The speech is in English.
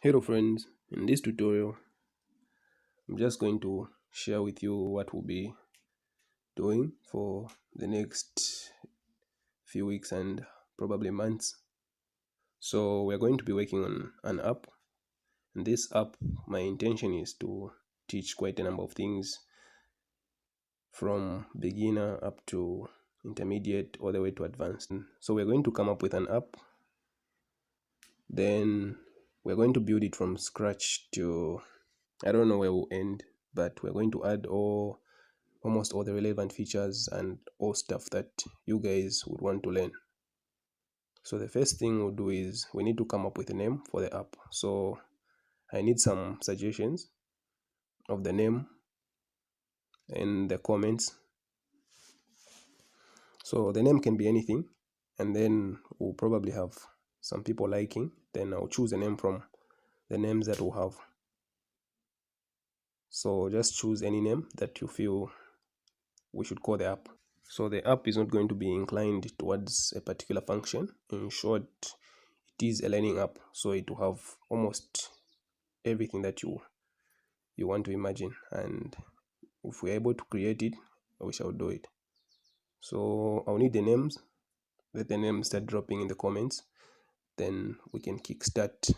Hello friends, in this tutorial I'm just going to share with you what we'll be doing for the next few weeks and probably months. So we're going to be working on an app, and this app, my intention is to teach quite a number of things from beginner up to intermediate all the way to advanced. So we're going to come up with an app, then we're going to build it from scratch to, I don't know where we'll end, but we're going to add almost all the relevant features and all stuff that you guys would want to learn. So the first thing we'll do is we need to come up with a name for the app. So I need some suggestions of the name in the comments. So the name can be anything, and then we'll probably have some people liking. Then I'll choose a name from the names that we'll have. So just choose any name that you feel we should call the app. So the app is not going to be inclined towards a particular function. In short, it is a learning app, so it will have almost everything that you want to imagine, and if we're able to create it, we shall do it. So I'll need the names. Let the names start dropping in the comments, then we can kickstart